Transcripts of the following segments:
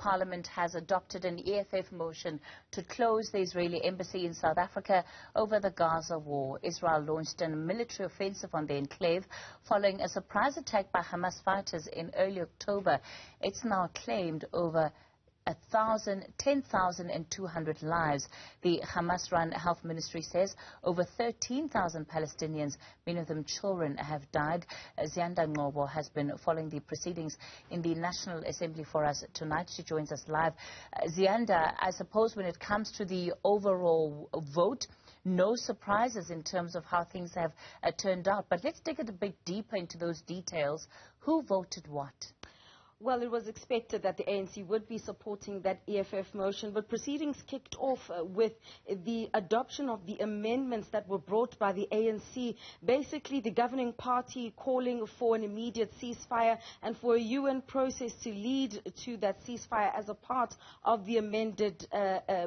Parliament has adopted an EFF motion to close the Israeli embassy in South Africa over the Gaza war. Israel launched a military offensive on the enclave following a surprise attack by Hamas fighters in early October. It's now claimed over 10,200 lives. The Hamas-run health ministry says over 13,000 Palestinians, many of them children, have died. Ziyanda Ngcobo has been following the proceedings in the National Assembly for us tonight. She joins us live. Ziyanda, I suppose when it comes to the overall vote, no surprises in terms of how things have turned out. But let's dig a bit deeper into those details. Who voted what? Well, it was expected that the ANC would be supporting that EFF motion, but proceedings kicked off with the adoption of the amendments that were brought by the ANC. Basically, the governing party calling for an immediate ceasefire and for a UN process to lead to that ceasefire as a part of the amended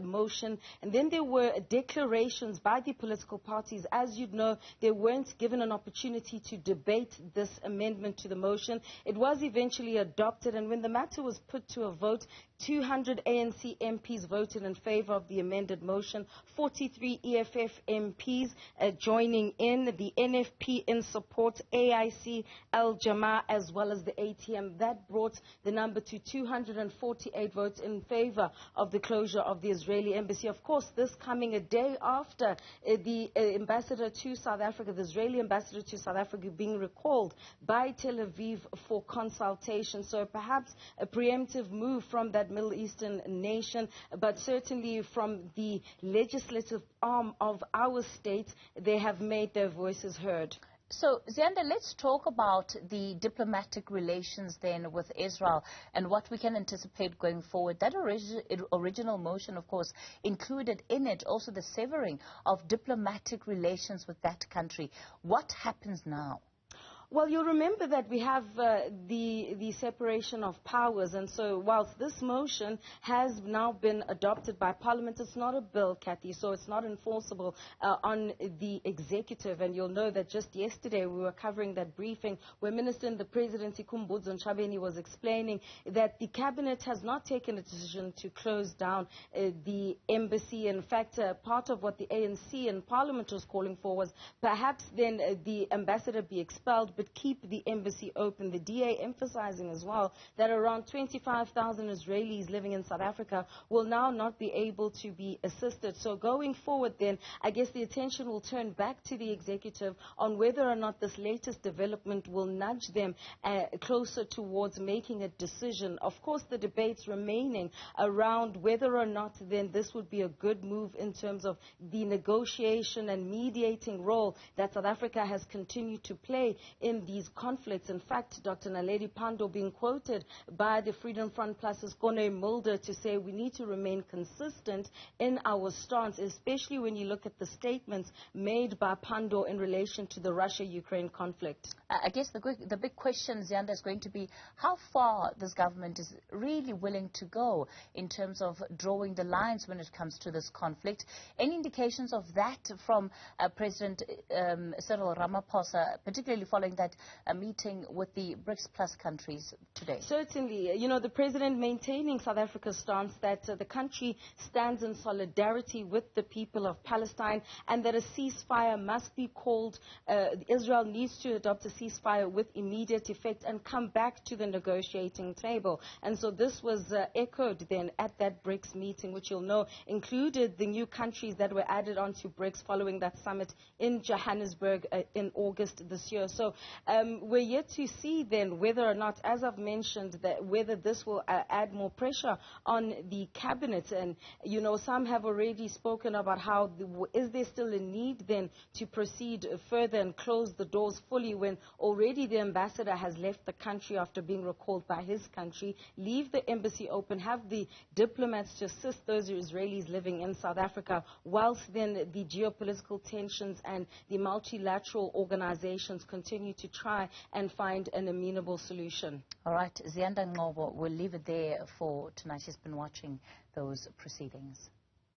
motion. And then there were declarations by the political parties. As you'd know, they weren't given an opportunity to debate this amendment to the motion. It was eventually adopted. And when the matter was put to a vote, 200 ANC MPs voted in favor of the amended motion, 43 EFF MPs joining in, the NFP in support, AIC, Al-Jamaa, as well as the ATM. That brought the number to 248 votes in favor of the closure of the Israeli embassy. Of course, this coming a day after the ambassador to South Africa, the Israeli ambassador to South Africa, being recalled by Tel Aviv for consultation. So perhaps a preemptive move from that Middle Eastern nation, but certainly from the legislative arm of our state, they have made their voices heard. So, Ziyanda, let's talk about the diplomatic relations then with Israel and what we can anticipate going forward. That original motion, of course, included in it also the severing of diplomatic relations with that country. What happens now? Well, you'll remember that we have the separation of powers, and so whilst this motion has now been adopted by Parliament, it's not a bill, Kathy, so it's not enforceable on the executive. And you'll know that just yesterday we were covering that briefing where Minister in the Presidency, Khumbudzo Ntshavheni, was explaining that the Cabinet has not taken a decision to close down the embassy. In fact, part of what the ANC and Parliament was calling for was perhaps then the ambassador be expelled, but keep the embassy open. The DA emphasizing as well that around 25,000 Israelis living in South Africa will now not be able to be assisted. So going forward then, I guess the attention will turn back to the executive on whether or not this latest development will nudge them closer towards making a decision. Of course, the debates remaining around whether or not then this would be a good move in terms of the negotiation and mediating role that South Africa has continued to play in these conflicts. In fact, Dr. Naledi Pandor being quoted by the Freedom Front Plus's Kone Mulder to say we need to remain consistent in our stance, especially when you look at the statements made by Pandor in relation to the Russia-Ukraine conflict. I guess the big question, Ziyanda, is going to be how far this government is really willing to go in terms of drawing the lines when it comes to this conflict. Any indications of that from President Cyril Ramaphosa, particularly following that meeting with the BRICS Plus countries today? Certainly. You know, the President maintaining South Africa's stance that the country stands in solidarity with the people of Palestine and that a ceasefire must be called. Israel needs to adopt a ceasefire with immediate effect and come back to the negotiating table. And so this was echoed then at that BRICS meeting, which you'll know included the new countries that were added onto BRICS following that summit in Johannesburg in August this year. So we're yet to see then whether or not, as I've mentioned, that whether this will add more pressure on the cabinet. And, you know, some have already spoken about how is there still a need then to proceed further and close the doors fully when already the ambassador has left the country after being recalled by his country, leave the embassy open, have the diplomats to assist those Israelis living in South Africa, whilst then the geopolitical tensions and the multilateral organizations continue to try and find an amenable solution. All right, Ziyanda Ngcobo, we'll leave it there for tonight. She's been watching those proceedings.